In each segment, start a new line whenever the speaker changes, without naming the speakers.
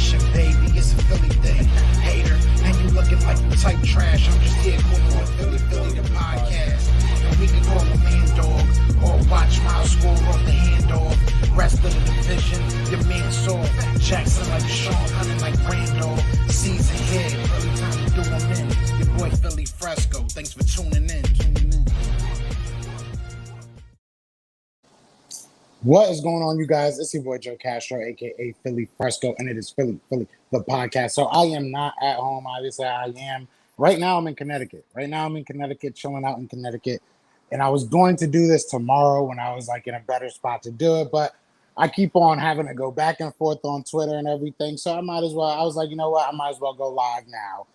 nation, baby. It's a Philly thing. Hater, and you looking like the type trash. I'm just here calling with Philly the podcast. And we can call a man dog or watch Miles score off the handoff. Rest of the division, your man saw Jackson like Sean, hunting like Randolph. Season here, early time to do them in. Your boy Philly Fresco. Thanks for tuning in.
What is going on, you guys? It's your boy Joe Castro, aka Philly Fresco, and it is Philly the podcast. So I am not at home. Obviously, I am. Right now, I'm in Connecticut. Chilling out in Connecticut. And I was going to do this tomorrow when I was like in a better spot to do it, but I keep on having to go back and forth on Twitter and everything. So I was like, you know what? I might as well go live now.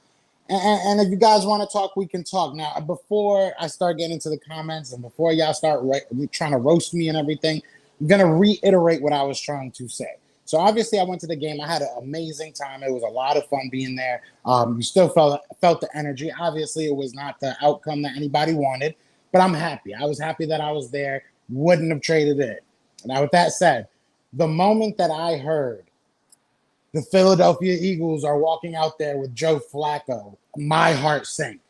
And if you guys want to talk, we can talk. Now, before I start getting into the comments and before y'all start trying to roast me and everything, I'm going to reiterate what I was trying to say. So obviously I went to the game. I had an amazing time. It was a lot of fun being there. You still felt the energy. Obviously it was not the outcome that anybody wanted, but I'm happy. I was happy that I was there. Wouldn't have traded it. Now, with that said, the moment that I heard the Philadelphia Eagles are walking out there with Joe Flacco, my heart sank.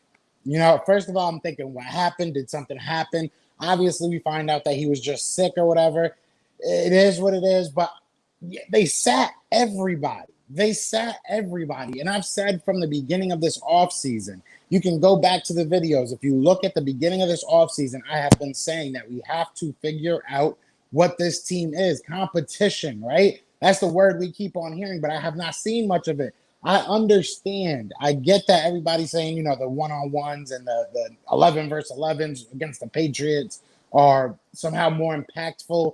You know, first of all, I'm thinking, what happened? Did something happen? Obviously, we find out that he was just sick or whatever. It is what it is, but they sat everybody. And I've said from the beginning of this offseason, you can go back to the videos. If you look at the beginning of this offseason, I have been saying that we have to figure out what this team is. Competition, right? That's the word we keep on hearing, but I have not seen much of it. I understand. I get that everybody's saying, you know, the one-on-ones and the 11 versus 11s against the Patriots are somehow more impactful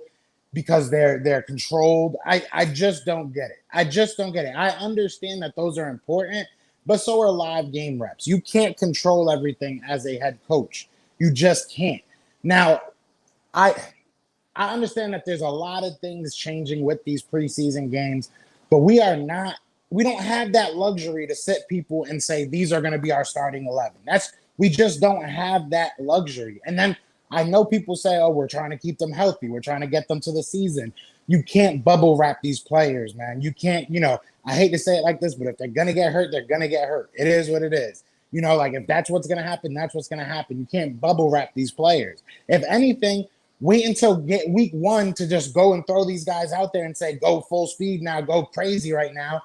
because they're controlled. I just don't get it. I understand that those are important, but so are live game reps. You can't control everything as a head coach. You just can't. Now, I understand that there's a lot of things changing with these preseason games, but we don't have that luxury to sit people and say, these are going to be our starting 11. We just don't have that luxury. And then I know people say, oh, we're trying to keep them healthy. We're trying to get them to the season. You can't bubble wrap these players, man. You can't, I hate to say it like this, but if they're going to get hurt, they're going to get hurt. It is what it is. Like if that's what's going to happen, that's what's going to happen. You can't bubble wrap these players. If anything, wait until week one to just go and throw these guys out there and say, go full speed now, go crazy right now.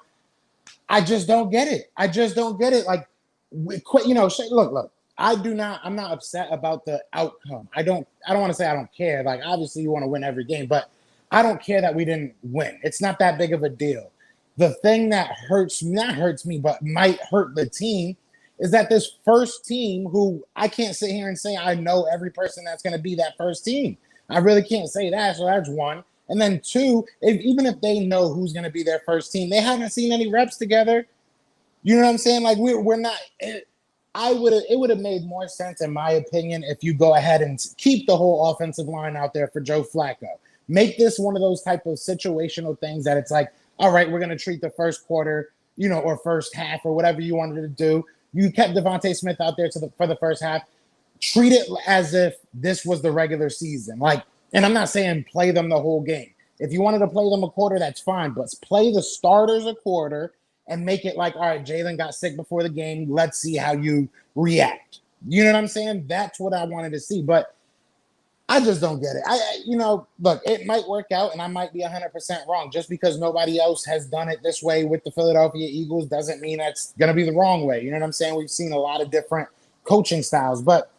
I just don't get it. Like, look, I'm not upset about the outcome. I don't want to say I don't care. Like, obviously you want to win every game, but I don't care that we didn't win. It's not that big of a deal. The thing that not hurts me, but might hurt the team is that this first team, who I can't sit here and say I know every person that's going to be that first team. I really can't say that. So that's one. And then two, even if they know who's going to be their first team, they haven't seen any reps together. You know what I'm saying? Like we're not. It would have made more sense, in my opinion, if you go ahead and keep the whole offensive line out there for Joe Flacco. Make this one of those type of situational things that it's like, all right, we're going to treat the first quarter, or first half or whatever you wanted to do. You kept Devontae Smith out there for the first half. Treat it as if this was the regular season. And I'm not saying play them the whole game. If you wanted to play them a quarter, that's fine. But play the starters a quarter and make it like, all right, Jalen got sick before the game. Let's see how you react. You know what I'm saying? That's what I wanted to see. But I just don't get it. Look, it might work out and I might be 100% wrong. Just because nobody else has done it this way with the Philadelphia Eagles doesn't mean that's going to be the wrong way. You know what I'm saying? We've seen a lot of different coaching styles, but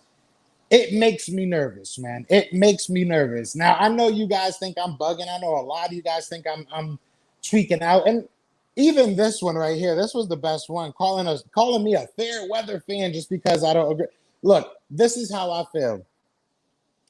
it makes me nervous, man. It makes me nervous. Now, I know you guys think I'm bugging. I know a lot of you guys think I'm tweaking out. And even this one right here, this was the best one, calling me a fair weather fan just because I don't agree. Look, this is how I feel.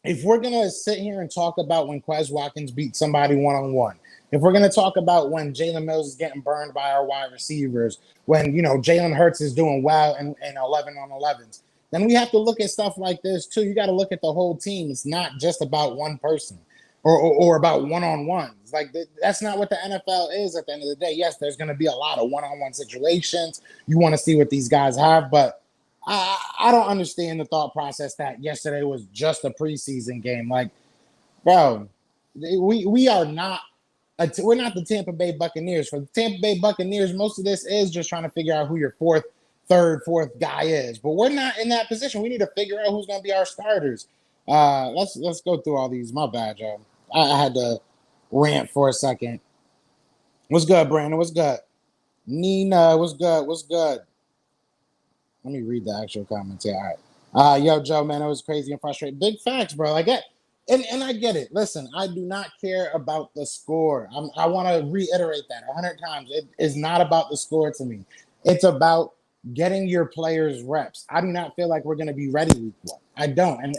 If we're going to sit here and talk about when Quez Watkins beat somebody one-on-one, if we're going to talk about when Jalen Mills is getting burned by our wide receivers, when, Jalen Hurts is doing well in 11-on-11s, then we have to look at stuff like this too. You got to look at the whole team. It's not just about one person or about one-on-ones. Like that's not what the NFL is at the end of the day. Yes, there's going to be a lot of one-on-one situations. You want to see what these guys have, but I don't understand the thought process that yesterday was just a preseason game. Like, bro, we are not We're not the Tampa Bay Buccaneers. For the Tampa Bay Buccaneers, most of this is just trying to figure out who your fourth guy is. But we're not in that position. We need to figure out who's going to be our starters. Let's go through all these. My bad, Joe. I had to rant for a second. What's good, Brandon? What's good? Nina, what's good? What's good? Let me read the actual comments here. All right. Yo, Joe, man, it was crazy and frustrating. Big facts, bro. I get and I get it. Listen, I do not care about the score. I want to reiterate that 100 times. It is not about the score to me. It's about getting your players reps. I do not feel like we're going to be ready week one. I don't. And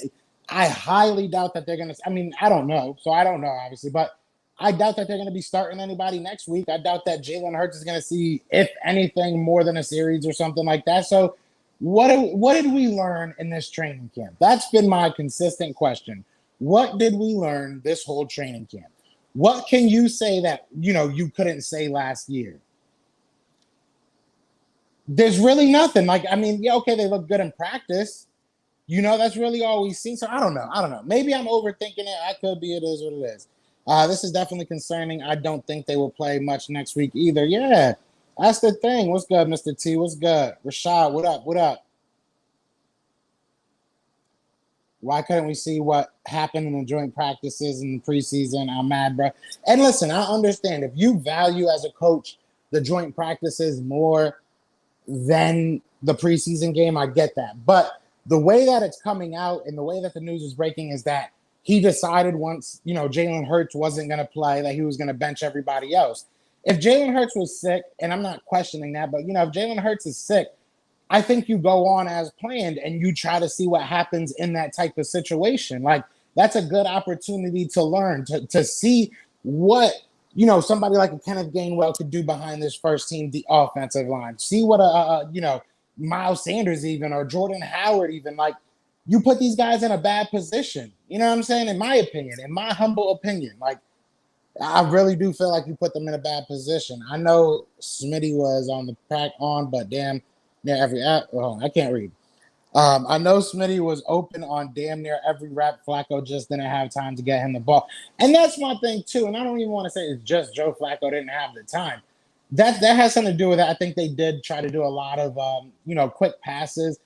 I highly doubt that they're going to. I mean, I don't know. So I don't know, obviously. But I doubt that they're going to be starting anybody next week. I doubt that Jalen Hurts is going to see, if anything, more than a series or something like that. So what did we learn in this training camp? That's been my consistent question. What did we learn this whole training camp? What can you say that you couldn't say last year? There's really nothing. Like, I mean, yeah, okay, they look good in practice. That's really all we've seen. So I don't know. Maybe I'm overthinking it. I could be. It is what it is. This is definitely concerning. I don't think they will play much next week either. Yeah, that's the thing. What's good, Mr. T? What's good? Rashad, what up? What up? Why couldn't we see what happened in the joint practices in the preseason? I'm mad, bro. And listen, I understand if you value as a coach the joint practices more than the preseason game, I get that. But the way that it's coming out and the way that the news is breaking is that he decided once, Jalen Hurts wasn't going to play, that he was going to bench everybody else. If Jalen Hurts was sick, and I'm not questioning that, but, if Jalen Hurts is sick, I think you go on as planned and you try to see what happens in that type of situation. Like, that's a good opportunity to learn, to see what, somebody like a Kenneth Gainwell could do behind this first team, the offensive line. See what, Miles Sanders even, or Jordan Howard even, like, you put these guys in a bad position. You know what I'm saying? In my opinion, in my humble opinion, like, I really do feel like you put them in a bad position. I know Smitty was on the pack on, but damn near every I can't read. I know Smitty was open on damn near every rep. Flacco just didn't have time to get him the ball. And that's my thing too. And I don't even want to say it's just Joe Flacco didn't have the time. That has something to do with it. I think they did try to do a lot of quick passes.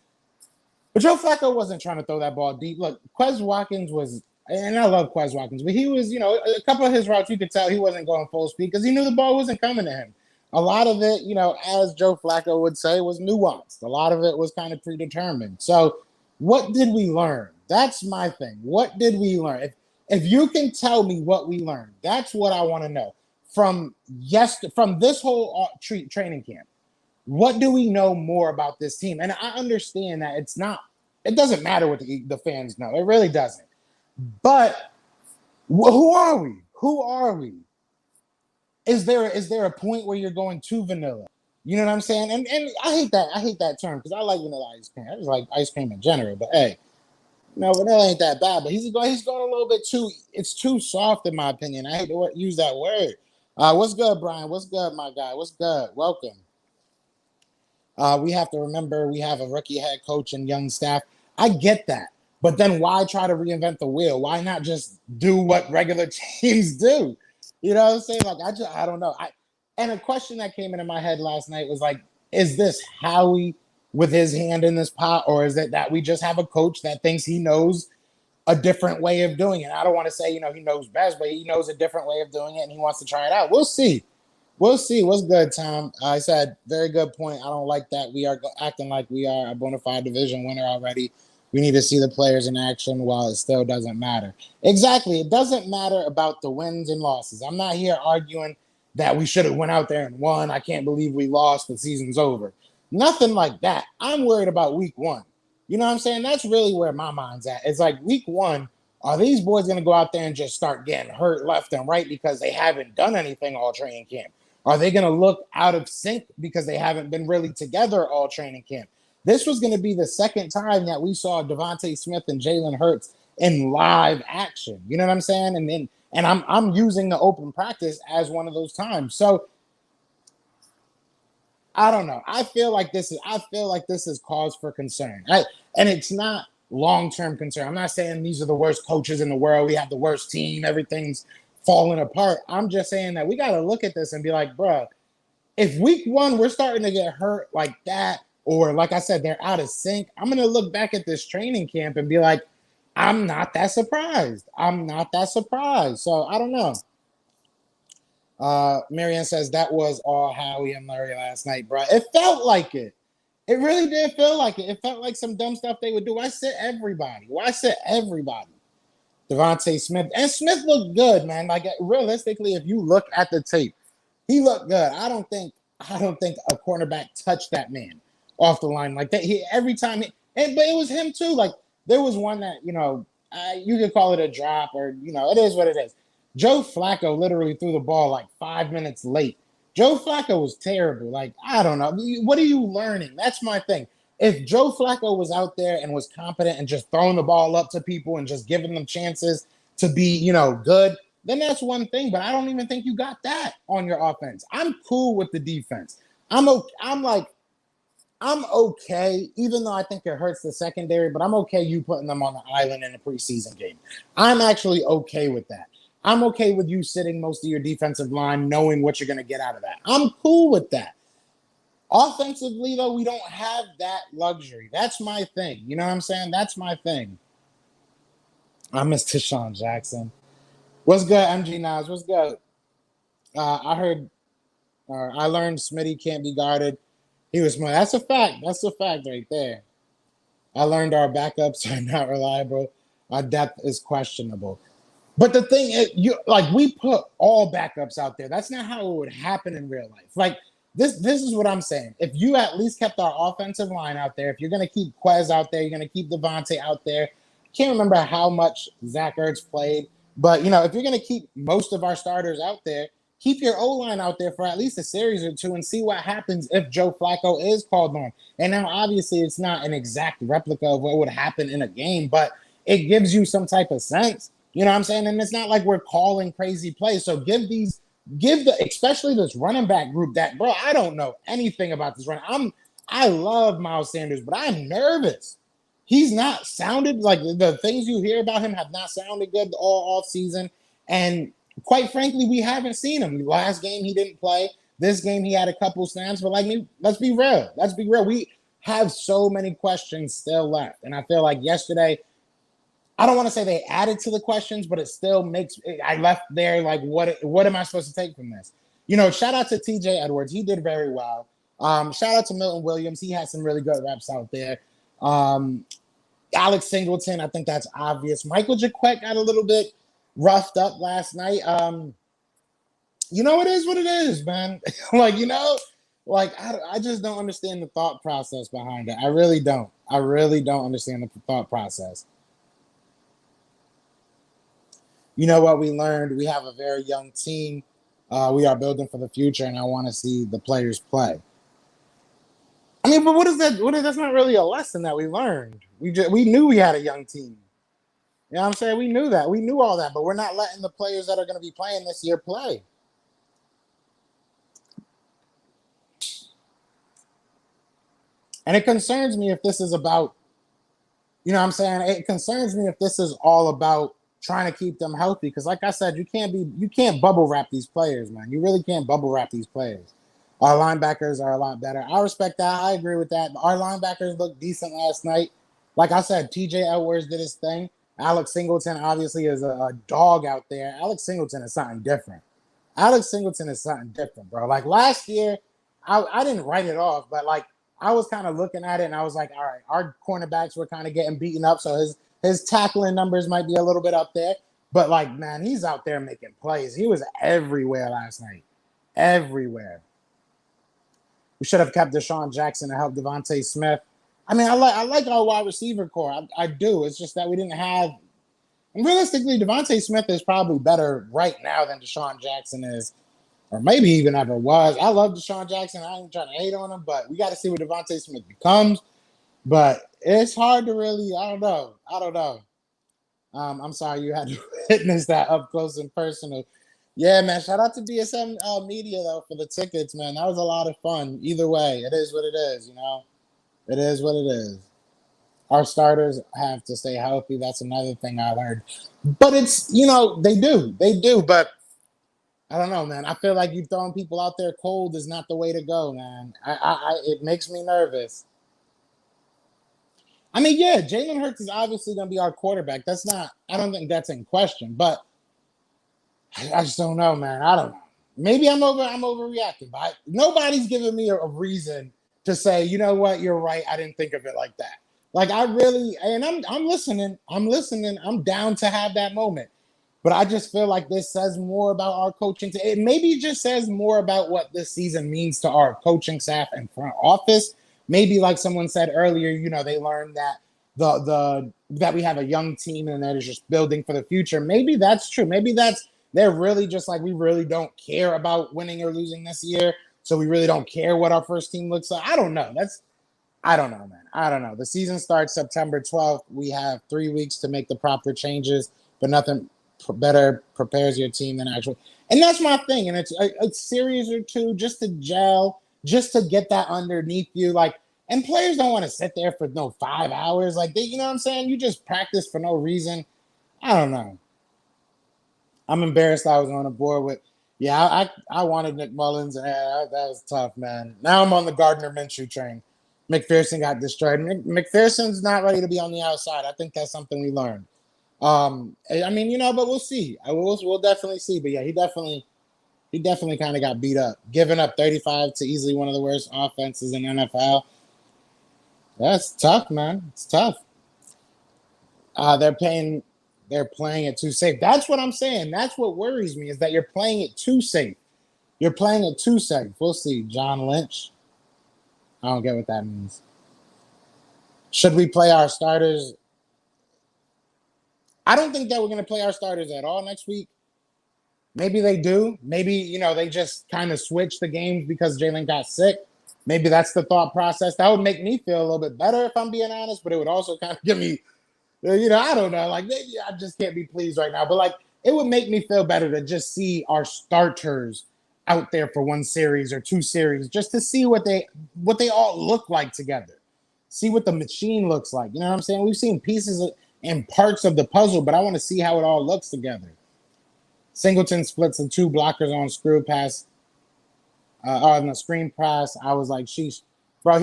But Joe Flacco wasn't trying to throw that ball deep. Look, Quez Watkins was, and I love Quez Watkins, but he was, a couple of his routes, you could tell he wasn't going full speed because he knew the ball wasn't coming to him. A lot of it, as Joe Flacco would say, was nuanced. A lot of it was kind of predetermined. So what did we learn? That's my thing. What did we learn? If you can tell me what we learned, that's what I want to know. From this whole training camp, what do we know more about this team? And I understand that it doesn't matter what the fans know. It really doesn't. But who are we? Who are we? Is there a point where you're going too vanilla? You know what I'm saying? And I hate that term because I like vanilla ice cream. I just like ice cream in general. But hey, vanilla ain't that bad. But he's going a little bit too. It's too soft in my opinion. I hate to use that word. What's good, Brian? What's good, my guy? What's good? Welcome. We have to remember we have a rookie head coach and young staff. I get that. But then why try to reinvent the wheel? Why not just do what regular teams do? You know what I'm saying? Like, I don't know. And a question that came into my head last night was like, is this Howie with his hand in this pot, or is it that we just have a coach that thinks he knows a different way of doing it? I don't want to say, he knows best, but he knows a different way of doing it and he wants to try it out. We'll see. We'll see. What's good, Tom? I said, very good point. I don't like that we are acting like we are a bona fide division winner already. We need to see the players in action while it still doesn't matter. Exactly. It doesn't matter about the wins and losses. I'm not here arguing that we should have went out there and won. I can't believe we lost. The season's over. Nothing like that. I'm worried about week one. You know what I'm saying? That's really where my mind's at. It's like week one, are these boys going to go out there and just start getting hurt left and right because they haven't done anything all training camp? Are they going to look out of sync because they haven't been really together all training camp? This was going to be the second time that we saw Devontae Smith and Jalen Hurts in live action. You know what I'm saying? And I'm using the open practice as one of those times. So I don't know. I feel like this is cause for concern. And it's not long-term concern. I'm not saying these are the worst coaches in the world. We have the worst team. Everything's falling apart. I'm just saying that we got to look at this and be like, bruh, if week one we're starting to get hurt like that, or like I said, they're out of sync, I'm going to look back at this training camp and be like, I'm not that surprised. I'm not that surprised. So I don't know. Marianne says that was all Howie and Larry last night, bro. It felt like it. It really did feel like it. It felt like some dumb stuff they would do. Why sit everybody? Why sit everybody? Devontae Smith. And Smith looked good, man. Like realistically, if you look at the tape, he looked good. I don't think a cornerback touched that man off the line like that. Every time but it was him too. Like there was one that, you could call it a drop or, it is what it is. Joe Flacco literally threw the ball like 5 minutes late. Joe Flacco was terrible. Like, I don't know. What are you learning? That's my thing. If Joe Flacco was out there and was competent and just throwing the ball up to people and just giving them chances to be, good, then that's one thing. But I don't even think you got that on your offense. I'm cool with the defense. I'm okay, even though I think it hurts the secondary, but I'm okay you putting them on the island in a preseason game. I'm actually okay with that. I'm okay with you sitting most of your defensive line, knowing what you're going to get out of that. I'm cool with that. Offensively, though, we don't have that luxury. That's my thing. You know what I'm saying? That's my thing. I miss Deshaun Jackson. What's good, MG Nas? What's good? I learned Smitty can't be guarded. He was smart. That's a fact. That's a fact right there. I learned our backups are not reliable. Our depth is questionable. But the thing is, we put all backups out there. That's not how it would happen in real life. Like, this is what I'm saying. If you at least kept our offensive line out there, if you're going to keep Quez out there, you're going to keep Devontae out there. Can't remember how much Zach Ertz played. But, if you're going to keep most of our starters out there, keep your O-line out there for at least a series or two and see what happens if Joe Flacco is called on. And now, obviously, it's not an exact replica of what would happen in a game, but it gives you some type of sense. You know what I'm saying? And it's not like we're calling crazy plays. So especially this running back group that, bro, I don't know anything about this run. I love Miles Sanders, but I'm nervous. He's not sounded like the things you hear about him have not sounded good all off season. And quite frankly, we haven't seen him. Last game he didn't play. This game he had a couple snaps, but let's be real. Let's be real. We have so many questions still left. And I feel like yesterday, I don't want to say they added to the questions, but it still I left there like, what am I supposed to take from this? Shout out to TJ Edwards. He did very well. Shout out to Milton Williams. He had some really good reps out there. Alex Singleton, I think that's obvious. Michael Jaquette got a little bit roughed up last night. It is what it is, man. I just don't understand the thought process behind it. I really don't. I really don't understand the thought process. You know what we learned? We have a very young team. We are building for the future, and I want to see the players play. I mean, but what is that? That's not really a lesson that we learned. We knew we had a young team. You know what I'm saying? We knew that. We knew all that, but we're not letting the players that are going to be playing this year play. And it concerns me if this is about, it concerns me if this is all about trying to keep them healthy. Because like I said, you can't bubble wrap these players, man. You really can't bubble wrap these players. Our linebackers are a lot better. I respect that. I agree with that. Our linebackers looked decent last night. Like I said, TJ Edwards did his thing. Alex Singleton obviously is a dog out there. Alex Singleton is something different. Bro. Like last year, I didn't write it off, but I was kind of looking at it and I was like, all right, our cornerbacks were kind of getting beaten up. So his tackling numbers might be a little bit up there. But man, he's out there making plays. He was everywhere last night. Everywhere. We should have kept Deshaun Jackson to help Devontae Smith. I mean, I like our wide receiver core. I do. It's just that we didn't have. And realistically, Devontae Smith is probably better right now than Deshaun Jackson is, or maybe even ever was. I love Deshaun Jackson. I ain't trying to hate on him, but we got to see what Devontae Smith becomes. But it's hard to really. I don't know. I'm sorry you had to witness that up close and personal. Yeah, man. Shout out to BSM Media though for the tickets, man. That was a lot of fun. Either way, it is what it is. It is what it is. Our starters have to stay healthy. That's another thing I learned. But it's they do. But I don't know, man. I feel like you throwing people out there cold is not the way to go, man. It makes me nervous. I mean, yeah, Jalen Hurts is obviously going to be our quarterback. That's not. I don't think that's in question. But I just don't know, man. I don't know. Maybe I'm overreacting, but nobody's giving me a reason to say, you know what, you're right. I didn't think of it like that. Like I really, and I'm listening. I'm listening. I'm down to have that moment. But I just feel like this says more about our coaching. It maybe just says more about what this season means to our coaching staff and front office. Maybe like someone said earlier, they learned that the that we have a young team and that is just building for the future. Maybe that's true. Maybe they're really just like we really don't care about winning or losing this year. So we really don't care what our first team looks like. I don't know. I don't know, man. I don't know. The season starts September 12th. We have 3 weeks to make the proper changes, but nothing better prepares your team than actually. And that's my thing. And it's a series or two just to gel, just to get that underneath you. Like, and players don't want to sit there for 5 hours. Like, you know what I'm saying? You just practice for no reason. I don't know. I'm embarrassed I was on a board with. Yeah, I wanted Nick Mullins. That was tough, man. Now I'm on the Gardner Minshew train. McPherson got destroyed. McPherson's not ready to be on the outside. I think that's something we learned. I mean, but we'll see. We'll definitely see. But yeah, he definitely kind of got beat up, giving up 35 to easily one of the worst offenses in NFL. That's tough, man. It's tough. They're playing it too safe. That's what I'm saying. That's what worries me is that you're playing it too safe. You're playing it too safe. We'll see. John Lynch. I don't get what that means. Should we play our starters? I don't think that we're going to play our starters at all next week. Maybe they do. Maybe, they just kind of switch the games because Jalen got sick. Maybe that's the thought process. That would make me feel a little bit better if I'm being honest, but it would also kind of give me, I don't know. Like, maybe I just can't be pleased right now. But, like, it would make me feel better to just see our starters out there for one series or two series just to see what they all look like together. See what the machine looks like. You know what I'm saying? We've seen pieces and parts of the puzzle, but I want to see how it all looks together. Singleton splits the two blockers on screw pass, on the screen pass. I was like, sheesh. Bro,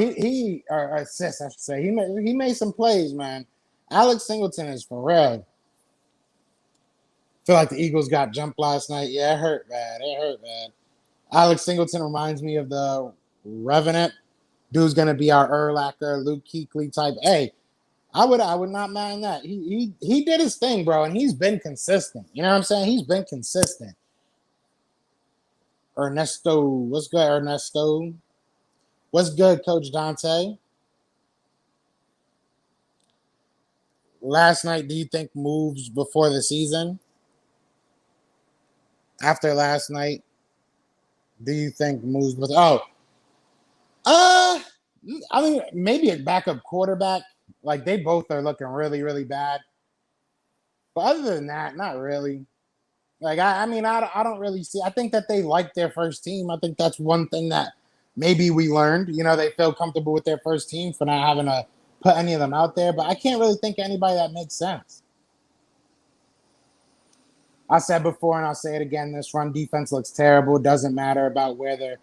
or assist, I should say. He made some plays, man. Alex Singleton is for real. Feel like the Eagles got jumped last night. Yeah, it hurt bad. Alex Singleton reminds me of the Revenant. Dude's gonna be our Urlacher, Luke Kuechly type. Hey, I would not mind that. He did his thing, bro, and he's been consistent. You know what I'm saying? He's been consistent. Ernesto, what's good, Ernesto? What's good, Coach Dante? Last night, do you think moves before the season? After last night, do you think moves with? I mean, maybe a backup quarterback. Like they both are looking really, really bad. But other than that, not really. Like I mean, I don't really see. I think that they like their first team. I think that's one thing that maybe we learned. They feel comfortable with their first team for not having to put any of them out there. But I can't really think of anybody that makes sense. I said before, and I'll say it again: this run defense looks terrible. Doesn't matter about where they're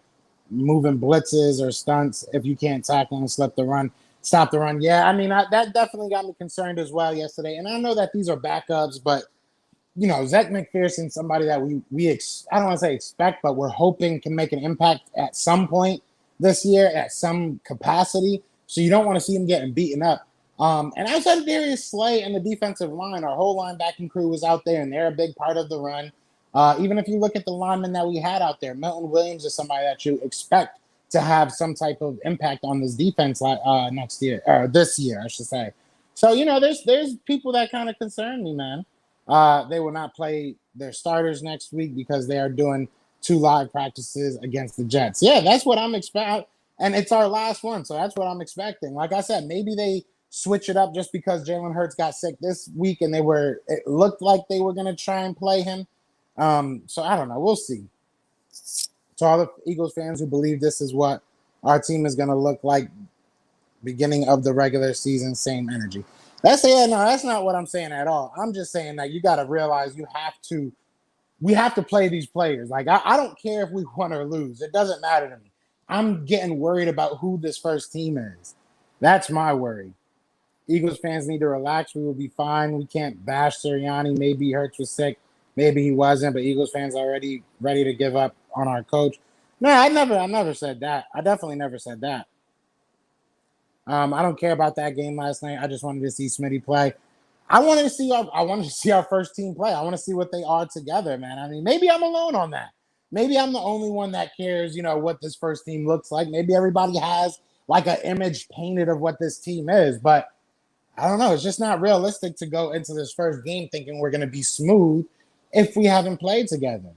moving blitzes or stunts if you can't tackle and stop the run. Yeah, I mean that definitely got me concerned as well yesterday. And I know that these are backups, but Zach McPherson, somebody that I don't want to say expect, but we're hoping can make an impact at some point this year at some capacity. So you don't want to see him getting beaten up. And outside of Darius Slay and the defensive line, our whole linebacking crew was out there, and they're a big part of the run. Even if you look at the linemen that we had out there, Milton Williams is somebody that you expect to have some type of impact on this defense next year, or this year, I should say. So, there's people that kind of concern me, man. They will not play their starters next week because they are doing 2 live practices against the Jets. Yeah, that's what I'm expecting. And it's our last one, so that's what I'm expecting. Like I said, maybe they switch it up just because Jalen Hurts got sick this week and it looked like they were going to try and play him. So I don't know. We'll see. To all the Eagles fans who believe this is what our team is going to look like beginning of the regular season, same energy. That's not what I'm saying at all. I'm just saying that you got to realize you we have to play these players. Like, I don't care if we win or lose. It doesn't matter to me. I'm getting worried about who this first team is. That's my worry. Eagles fans need to relax. We will be fine. We can't bash Sirianni. Maybe Hurts was sick. Maybe he wasn't. But Eagles fans already ready to give up on our coach. No, I never said that. I definitely never said that. I don't care about that game last night. I just wanted to see Smitty play. I wanted to see our first team play. I want to see what they are together, man. I mean, maybe I'm alone on that. Maybe I'm the only one that cares, what this first team looks like. Maybe everybody has like an image painted of what this team is, but I don't know. It's just not realistic to go into this first game thinking we're going to be smooth if we haven't played together.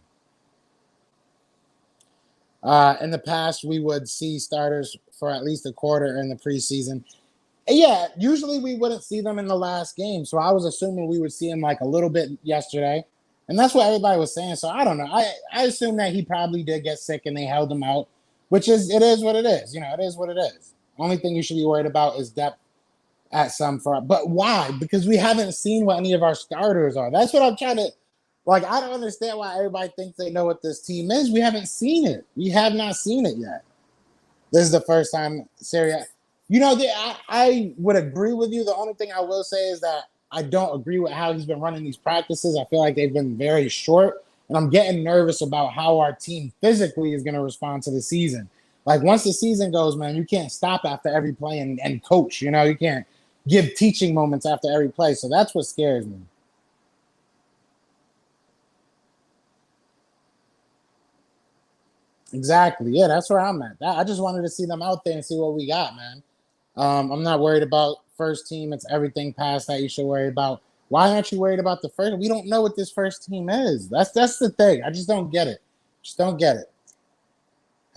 In the past, we would see starters for at least a quarter in the preseason. Yeah, usually we wouldn't see them in the last game. So I was assuming we would see him like a little bit yesterday. And that's what everybody was saying. So I don't know. I assume that he probably did get sick and they held him out, which is what it is. It is what it is. Only thing you should be worried about is depth at some for. But why? Because we haven't seen what any of our starters are. That's what I'm trying to like. I don't understand why everybody thinks they know what this team is. We haven't seen it. We have not seen it yet. This is the first time Syria. I would agree with you. The only thing I will say is that I don't agree with how he's been running these practices. I feel like they've been very short, and I'm getting nervous about how our team physically is going to respond to the season. Like, once the season goes, man, you can't stop after every play and coach. You can't give teaching moments after every play. So that's what scares me. Exactly. Yeah, that's where I'm at. I just wanted to see them out there and see what we got, man. I'm not worried about first team. It's everything past that you should worry about. Why aren't you worried about the first? We don't know what this first team is. That's the thing. I just don't get it. Just don't get it.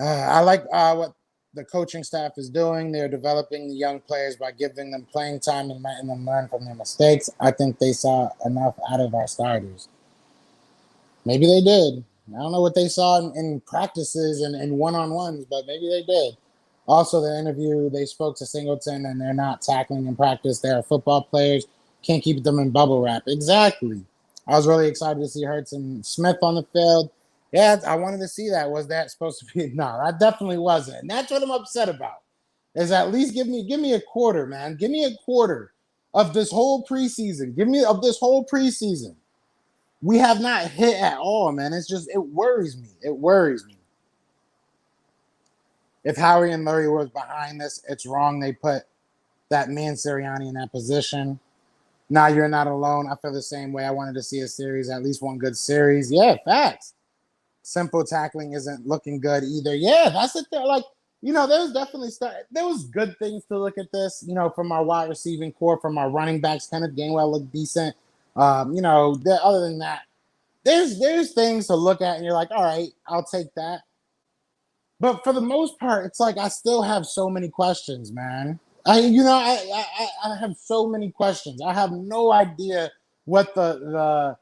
I like what the coaching staff is doing. They're developing the young players by giving them playing time and letting them learn from their mistakes. I think they saw enough out of our starters. Maybe they did. I don't know what they saw in practices and one-on-ones, but maybe they did. Also, the interview, they spoke to Singleton, and they're not tackling in practice. They are football players. Can't keep them in bubble wrap. Exactly. I was really excited to see Hurts and Smith on the field. Yeah, I wanted to see that. Was that supposed to be? No, that definitely wasn't. And that's what I'm upset about. Is at least give me a quarter, man. Give me a quarter of this whole preseason. Give me of this whole preseason. We have not hit at all, man. It worries me. It worries me. If Howie and Murray was behind this, it's wrong. They put that man Sirianni in that position. Now you're not alone. I feel the same way. I wanted to see a series, at least one good series. Yeah, facts. Simple tackling isn't looking good either. Yeah, that's the thing. Like, there's definitely there was good things to look at this, from our wide receiving core, from our running backs. Kenneth Gainwell looked decent. Other than that, there's things to look at, and you're like, all right, I'll take that. But for the most part, it's like I still have so many questions, man. I have so many questions. I have no idea what the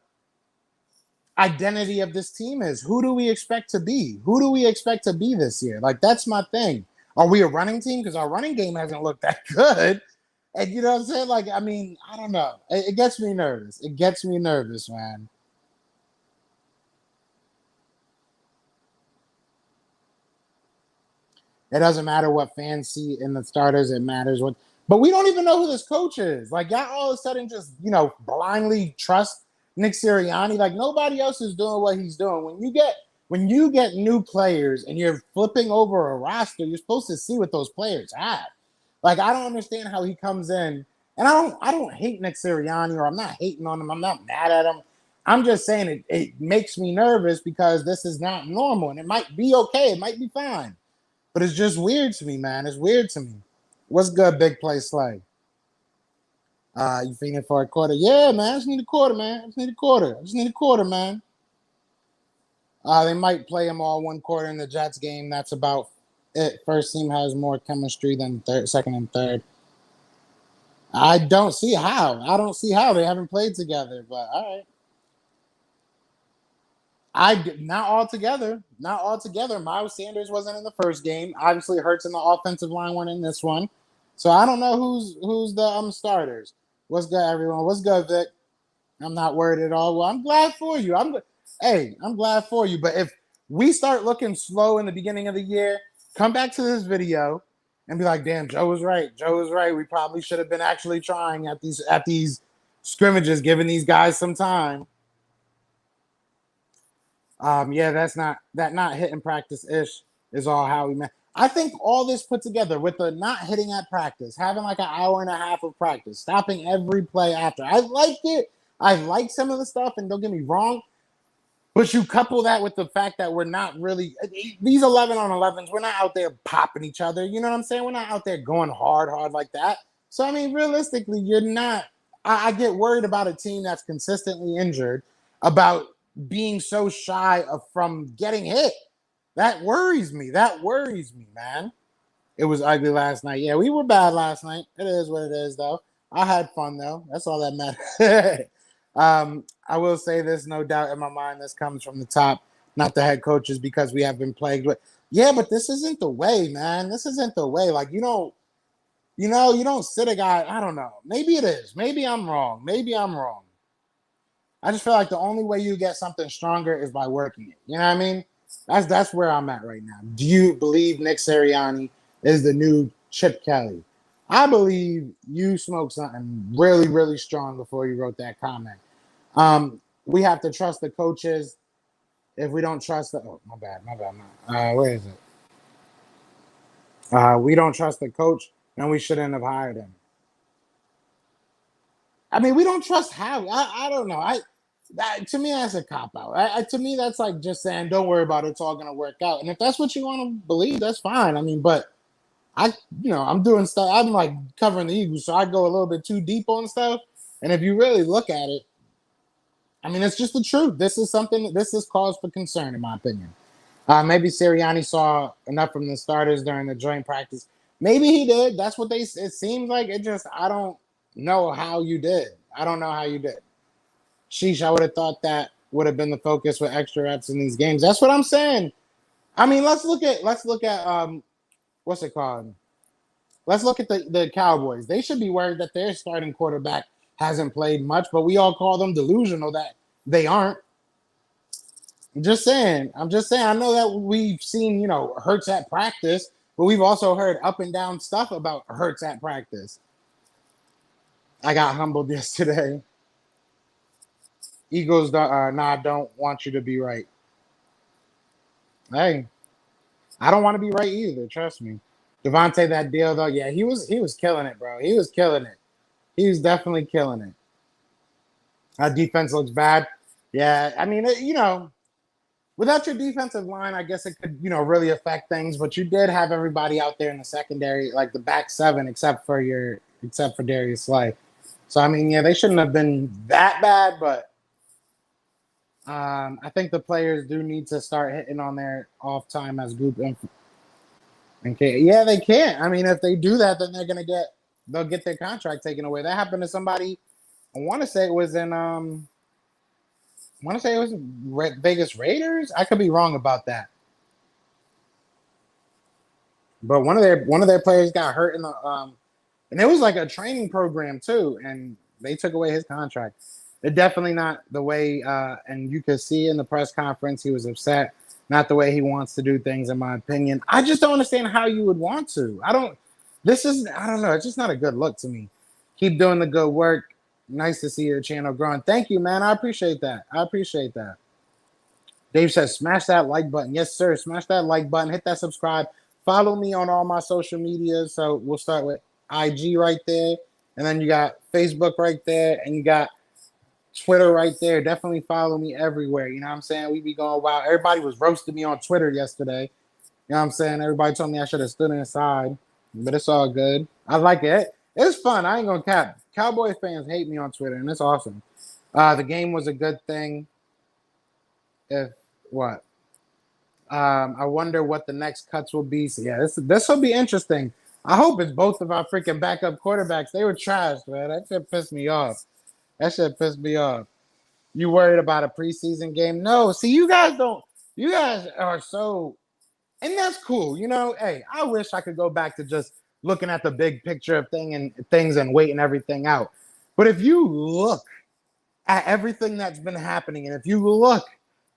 identity of this team is. Who do we expect to be? Who do we expect to be this year? Like, that's my thing. Are we a running team? Because our running game hasn't looked that good. And you know what I'm saying? Like, I mean, I don't know. It gets me nervous. It gets me nervous, man. It doesn't matter what fans see in the starters. It matters what. But we don't even know who this coach is. Like, y'all all of a sudden just, blindly trust Nick Sirianni. Like, nobody else is doing what he's doing. When you get new players and you're flipping over a roster, you're supposed to see what those players have. Like, I don't understand how he comes in. And I don't hate Nick Sirianni, or I'm not hating on him. I'm not mad at him. I'm just saying it makes me nervous because this is not normal. And it might be okay. It might be fine. But it's just weird to me, man. It's weird to me. What's good, Big Play Slay? You feeling for a quarter? Yeah, man. I just need a quarter, man. I just need a quarter, man. They might play them all one quarter in the Jets game. That's about it. First team has more chemistry than second and third. I don't see how. They haven't played together, but all right. Not altogether. Not altogether. Miles Sanders wasn't in the first game. Obviously, Hurts in the offensive line weren't in this one. So I don't know who's the starters. What's good, everyone? What's good, Vic? I'm not worried at all. Well, I'm glad for you. Hey, I'm glad for you. But if we start looking slow in the beginning of the year, come back to this video and be like, damn, Joe was right. Joe was right. We probably should have been actually trying at these scrimmages, giving these guys some time. Yeah, that not hitting practice ish is all how we met. I think all this put together with the not hitting at practice, having like an hour and a half of practice, stopping every play after. I liked it. I like some of the stuff, and don't get me wrong, but you couple that with the fact that we're not really these 11 on 11s. We're not out there popping each other. You know what I'm saying? We're not out there going hard like that. So I mean, realistically, you're not. I get worried about a team that's consistently injured, about being so shy of from getting hit. That worries me. That worries me, man. It was ugly last night. Yeah, we were bad last night. It is what it is, though. I had fun though. That's all that matters. I will say this, no doubt in my mind, this comes from the top, not the head coaches, because we have been plagued with. Yeah, but this isn't the way, man. This isn't the way. Like you don't sit a guy. I don't know. Maybe it is. Maybe I'm wrong. Maybe I'm wrong. I just feel like the only way you get something stronger is by working it. You know what I mean? That's where I'm at right now. Do you believe Nick Sirianni is the new Chip Kelly? I believe you smoked something really, really strong before you wrote that comment. We have to trust the coaches. If we don't trust the where is it? We don't trust the coach, and we shouldn't have hired him. I mean, we don't trust Howie. I don't know. To me that's a cop out. To me that's like just saying, don't worry about it. It's all gonna work out. And if that's what you want to believe, that's fine. I mean, but I, I'm doing stuff. I'm like covering the Eagles, so I go a little bit too deep on stuff. And if you really look at it, I mean, it's just the truth. This is something. This is cause for concern, in my opinion. Maybe Sirianni saw enough from the starters during the joint practice. Maybe he did. That's what they. It seems like it. Just I don't know how you did. I don't know how you did. Sheesh, I would have thought that would have been the focus with extra reps in these games. That's what I'm saying. I mean, let's look at what's it called? Let's look at the Cowboys. They should be worried that their starting quarterback hasn't played much, but we all call them delusional that they aren't. I'm just saying. I'm just saying. I know that we've seen, Hurts at practice, but we've also heard up and down stuff about Hurts at practice. I got humbled yesterday. Eagles, don't want you to be right. Hey, I don't want to be right either. Trust me. Devontae, that deal though, yeah, he was killing it, bro. He was killing it. He was definitely killing it. Our defense looks bad. Yeah, I mean, without your defensive line, I guess it could, really affect things. But you did have everybody out there in the secondary, like the back seven, except for Darius Slay. So I mean, yeah, they shouldn't have been that bad, but I think the players do need to start hitting on their off time as group. Yeah, they can't. I mean, if they do that, then they'll get their contract taken away. That happened to somebody. I want to say it was in Vegas Raiders. I could be wrong about that, but one of their players got hurt in the and it was like a training program too, and they took away his contract. They're definitely not the way, and you could see in the press conference he was upset. Not the way he wants to do things, in my opinion. I just don't understand how you would want to. I don't know. It's just not a good look to me. Keep doing the good work. Nice to see your channel growing. Thank you, man. I appreciate that. Dave says, smash that like button. Yes, sir. Smash that like button. Hit that subscribe. Follow me on all my social media. So we'll start with IG right there. And then you got Facebook right there. And you got Twitter right there. Definitely follow me everywhere. You know what I'm saying? We be going wild. Everybody was roasting me on Twitter yesterday. You know what I'm saying? Everybody told me I should have stood inside. But it's all good. I like it. It's fun. I ain't gonna cap. Cowboy fans hate me on Twitter, and it's awesome. The game was a good thing. If what? I wonder what the next cuts will be. So yeah, this will be interesting. I hope it's both of our freaking backup quarterbacks. They were trash, man. That shit pissed me off. You worried about a preseason game? No. See, you guys don't. You guys are so, and that's cool. Hey, I wish I could go back to just looking at the big picture of things and waiting everything out. But if you look at everything that's been happening, and if you look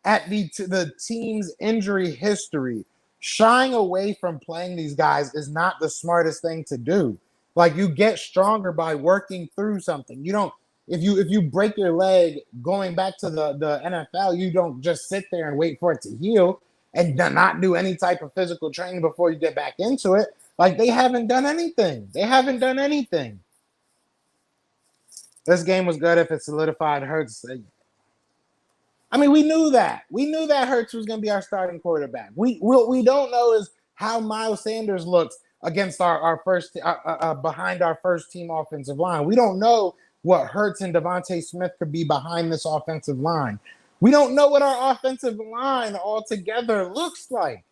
at the team's injury history, shying away from playing these guys is not the smartest thing to do. Like, you get stronger by working through something. You don't if you break your leg going back to the NFL, you don't just sit there and wait for it to heal and not do any type of physical training before you get back into it. Like, they haven't done anything. They haven't done anything. This game was good if it solidified Hurts. I mean, we knew that. We knew that Hurts was going to be our starting quarterback. What we don't know is how Miles Sanders looks against our first behind our first team offensive line. We don't know what Hurts and Devontae Smith could be behind this offensive line. We don't know what our offensive line altogether looks like.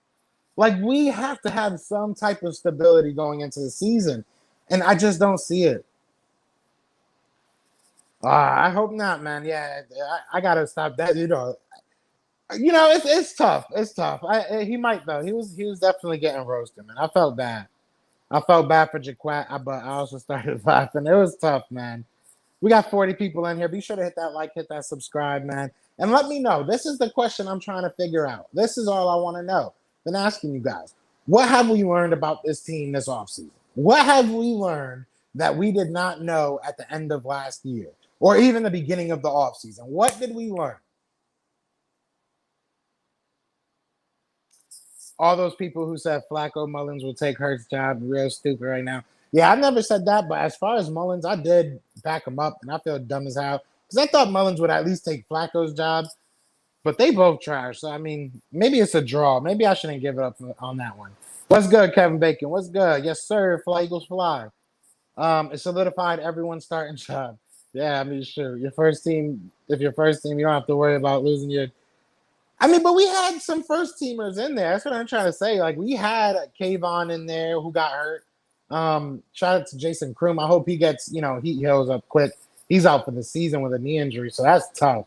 Like, we have to have some type of stability going into the season, and I just don't see it. I hope not, man. Yeah, I gotta stop that. It's tough. It's tough. He might though. He was definitely getting roasted, man. I felt bad. I felt bad for Jaquat, but I also started laughing. It was tough, man. We got 40 people in here. Be sure to hit that like, hit that subscribe, man, and let me know. This is the question I'm trying to figure out. This is all I want to know. Been asking you guys, what have we learned about this team this offseason? What have we learned that we did not know at the end of last year? Or even the beginning of the offseason. What did we learn? All those people who said Flacco Mullins will take Hurts' job, real stupid right now. Yeah, I never said that, but as far as Mullins, I did back him up, and I feel dumb as hell. Because I thought Mullins would at least take Flacco's job, but they both trash. So, I mean, maybe it's a draw. Maybe I shouldn't give it up on that one. What's good, Kevin Bacon? What's good? Yes, sir. Fly Eagles fly. It solidified everyone's starting job. Yeah, I mean, sure. Your first team, if you're first team, you don't have to worry about losing your. I mean, but we had some first teamers in there. That's what I'm trying to say. Like, we had Kayvon in there who got hurt. Shout out to Jason Kroom. I hope he gets, he heals up quick. He's out for the season with a knee injury, so that's tough.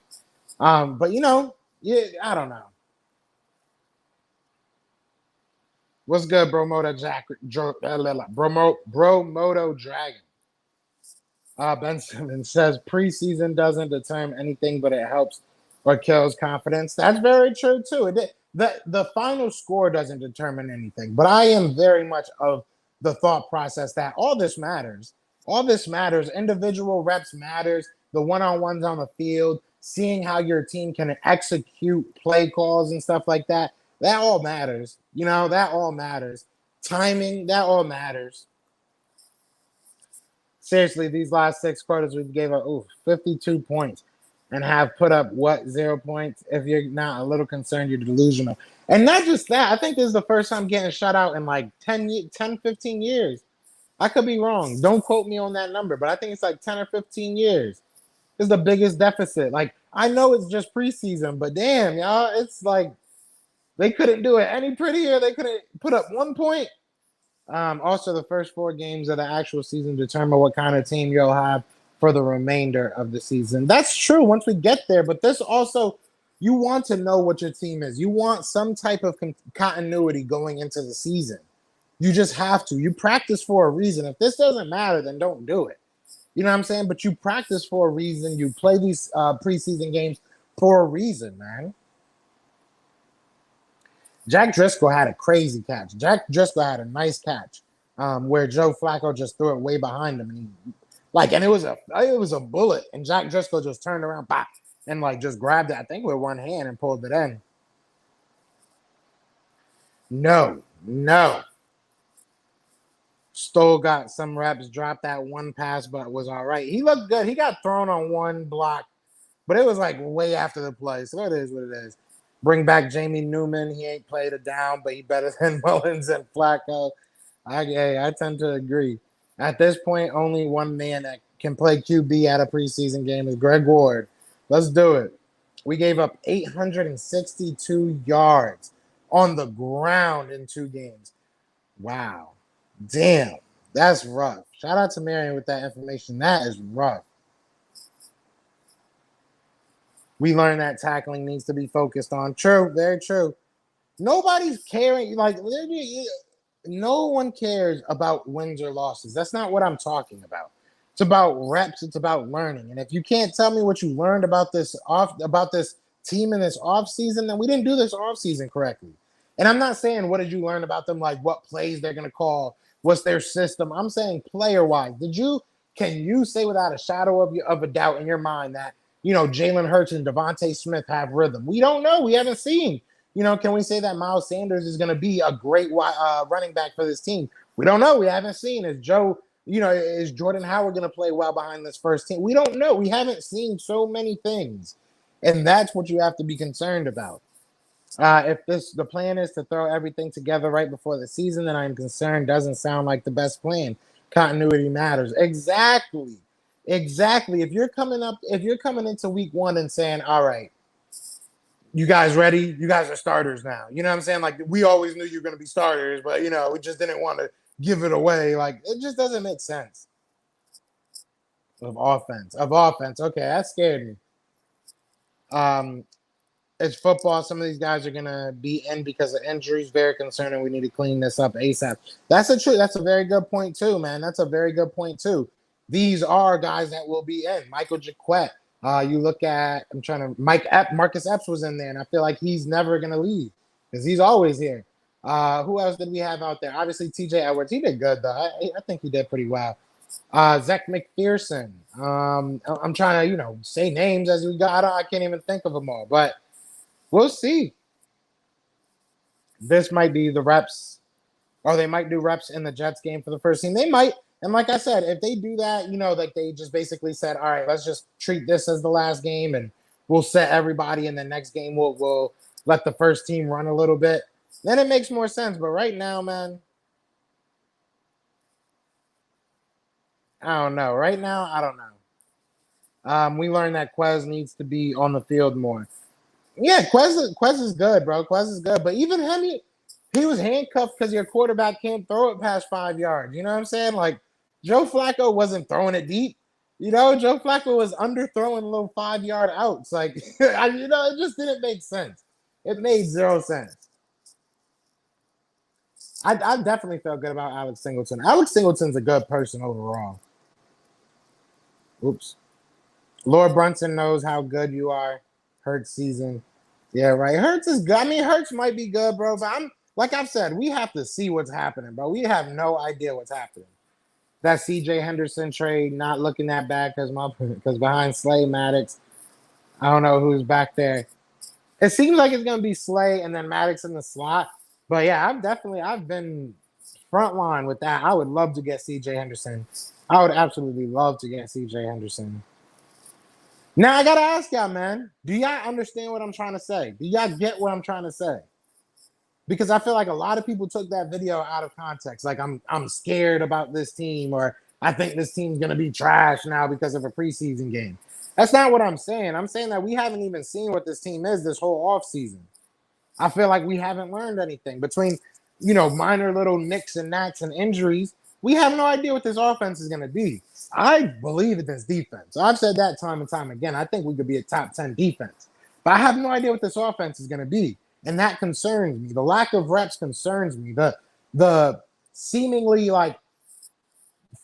But yeah, I don't know. What's good, Bromoto Bromoto Dragon? Ben Simmons says preseason doesn't determine anything, but it helps or kills confidence. That's very true too. The final score doesn't determine anything, but I am very much of the thought process that all this matters. All this matters. Individual reps matters. The one-on-ones on the field, seeing how your team can execute play calls and stuff like that. That all matters. That all matters. Timing, that all matters. Seriously, these last 6 quarters, we gave up 52 points and have put up, 0 points? If you're not a little concerned, you're delusional. And not just that, I think this is the first time getting shut out in like 10, 15 years. I could be wrong. Don't quote me on that number, but I think it's like 10 or 15 years. It's the biggest deficit. Like, I know it's just preseason, but damn, y'all, it's like they couldn't do it any prettier. They couldn't put up 1 point. Also, the first 4 games of the actual season determine what kind of team you'll have for the remainder of the season. That's true once we get there, but this also, you want to know what your team is. You want some type of continuity going into the season. You just have to. You practice for a reason. If this doesn't matter, then don't do it. You know what I'm saying? But you practice for a reason. You play these preseason games for a reason, man. Jack Driscoll had a crazy catch. Jack Driscoll had a nice catch where Joe Flacco just threw it way behind him. And it was a bullet. And Jack Driscoll just turned around, pop, and just grabbed it, I think, with one hand and pulled it in. No. Stoll got some reps, dropped that one pass, but was all right. He looked good. He got thrown on one block, but it was way after the play. So it is what it is. Bring back Jamie Newman. He ain't played it down, but he better than Mullins and Flacco. I tend to agree. At this point, only one man that can play QB at a preseason game is Greg Ward. Let's do it. We gave up 862 yards on the ground in 2 games. Wow. Damn. That's rough. Shout out to Marion with that information. That is rough. We learned that tackling needs to be focused on. True, very true. Nobody's caring. No one cares about wins or losses. That's not what I'm talking about. It's about reps. It's about learning. And if you can't tell me what you learned about this team in this offseason, then we didn't do this offseason correctly. And I'm not saying what did you learn about them, like what plays they're going to call, what's their system. I'm saying player-wise. Can you say without a shadow of a doubt in your mind that, Jalen Hurts and Devontae Smith have rhythm? We don't know. We haven't seen. Can we say that Miles Sanders is going to be a great running back for this team? We don't know. We haven't seen. Is Jordan Howard going to play well behind this first team? We don't know. We haven't seen so many things. And that's what you have to be concerned about. If the plan is to throw everything together right before the season, then I'm concerned. Doesn't sound like the best plan. Continuity matters. Exactly. If you're coming into week 1 and saying, all right, you guys ready? You guys are starters now. You know what I'm saying? Like, we always knew you were going to be starters, but, we just didn't want to give it away. Like, it just doesn't make sense. Of offense. Okay, that scared me. It's football. Some of these guys are going to be in because of injuries. Very concerning. We need to clean this up ASAP. That's a very good point, too, man. That's a very good point, too. These are guys that will be in. Michael Jaquette. You look at, Marcus Epps was in there, and I feel like he's never going to leave because he's always here. Who else did we have out there? Obviously, TJ Edwards. He did good, though. I think he did pretty well. Zach McPherson. I'm trying to, say names as we got. I can't even think of them all, but we'll see. This might be the reps, or they might do reps in the Jets game for the first team. They might. And like I said, if they do that, like they just basically said, all right, let's just treat this as the last game and we'll set everybody in the next game. We'll let the first team run a little bit. Then it makes more sense. But right now, man, I don't know. Right now, I don't know. We learned that Quez needs to be on the field more. Yeah, Quez is good, bro. Quez is good. But even him, he was handcuffed because your quarterback can't throw it past 5 yards. You know what I'm saying? Like, Joe Flacco wasn't throwing it deep. Joe Flacco was underthrowing little 5-yard outs. Like, it just didn't make sense. It made zero sense. I definitely felt good about Alex Singleton. Alex Singleton's a good person overall. Oops. Laura Brunson knows how good you are. Hurts season. Yeah, right. Hurts is good. I mean, Hurts might be good, bro, but like I've said, we have to see what's happening, bro. We have no idea what's happening. That CJ Henderson trade not looking that bad because behind Slay Maddox, I don't know who's back there. It seems like it's gonna be Slay and then Maddox in the slot. But yeah, I've been front line with that. I would love to get CJ Henderson. I would absolutely love to get CJ Henderson. Now I gotta ask y'all, man, do y'all understand what I'm trying to say? Do y'all get what I'm trying to say? Because I feel like a lot of people took that video out of context. Like, I'm scared about this team, or I think this team's going to be trash now because of a preseason game. That's not what I'm saying. I'm saying that we haven't even seen what this team is this whole offseason. I feel like we haven't learned anything. Between, minor little nicks and knacks and injuries, we have no idea what this offense is going to be. I believe in this defense. I've said that time and time again. I think we could be a top 10 defense. But I have no idea what this offense is going to be. And that concerns me. The lack of reps concerns me. The seemingly like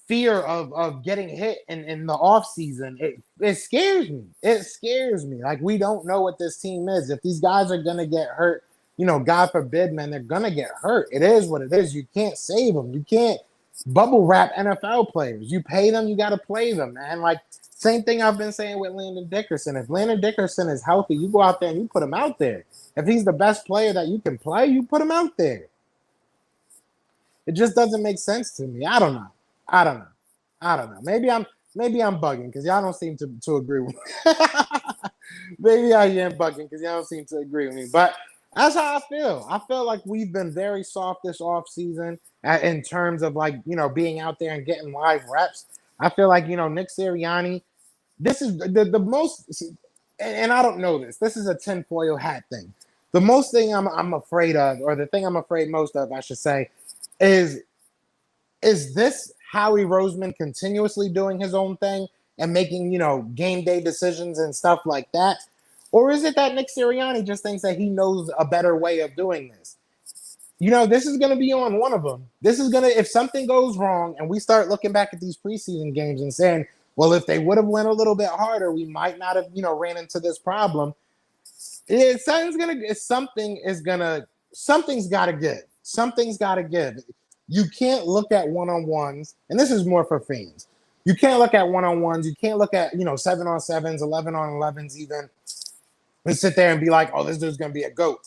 fear of getting hit in the offseason, it scares me. It scares me. Like, we don't know what this team is. If these guys are going to get hurt, God forbid, man, they're going to get hurt. It is what it is. You can't save them. You can't bubble wrap NFL players. You pay them, you got to play them, man. Like, same thing I've been saying with Landon Dickerson. If Landon Dickerson is healthy, you go out there and you put him out there. If he's the best player that you can play, you put him out there. It just doesn't make sense to me. I don't know. Maybe I'm bugging because y'all don't seem to agree with me. Maybe I am bugging because y'all don't seem to agree with me. But that's how I feel. I feel like we've been very soft this offseason in terms of, like, being out there and getting live reps. I feel like, Nick Sirianni, this is the most, and I don't know this. This is a tinfoil hat thing. The most thing I'm afraid of, or the thing I'm afraid most of, I should say, is this Howie Roseman continuously doing his own thing and making, game day decisions and stuff like that? Or is it that Nick Sirianni just thinks that he knows a better way of doing this? This is going to be on one of them. This is going to, if something goes wrong and we start looking back at these preseason games and saying, well, if they would have went a little bit harder, we might not have, ran into this problem. Something's got to give. Something's got to give. You can't look at one-on-ones, and this is more for fans. You can't look at one-on-ones. You can't look at 7-on-7s, 11-on-11s, even, and sit there and be like, "Oh, this dude's gonna be a GOAT."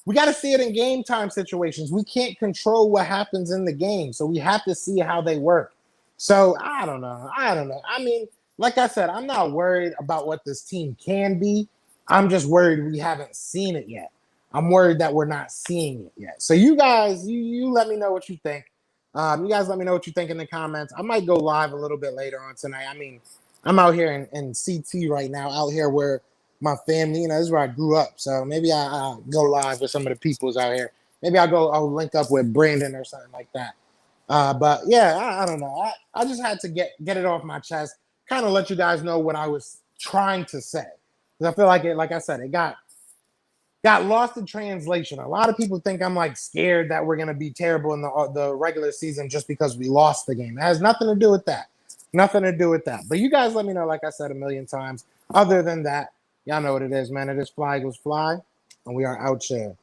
We got to see it in game time situations. We can't control what happens in the game, so we have to see how they work. So I don't know. I mean, like I said, I'm not worried about what this team can be. I'm just worried we haven't seen it yet. I'm worried that we're not seeing it yet. So you guys, you let me know what you think. You guys let me know what you think in the comments. I might go live a little bit later on tonight. I mean, I'm out here in CT right now, out here where my family, this is where I grew up. So maybe I'll go live with some of the peoples out here. Maybe I'll link up with Brandon or something like that. But yeah, I don't know. I just had to get it off my chest, kind of let you guys know what I was trying to say. Because I feel like like I said, it got lost in translation. A lot of people think I'm like scared that we're gonna be terrible in the regular season just because we lost the game. It has nothing to do with that. Nothing to do with that. But you guys let me know, like I said a million times. Other than that, y'all know what it is, man. It is Fly Eagles Fly, and we are out here.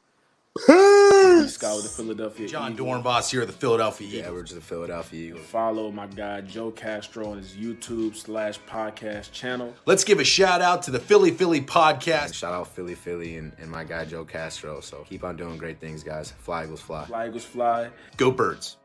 Peace!
Scott with the Philadelphia
John
Eagles.
Dornbos here, the Philadelphia Eagles.
Edwards, the Philadelphia Eagles.
Follow my guy Joe Castro on his YouTube/podcast channel.
Let's give a shout out to the Philly podcast.
And shout out Philly, and my guy Joe Castro. So keep on doing great things, guys. Fly Eagles Fly.
Fly Eagles Fly.
Go Birds.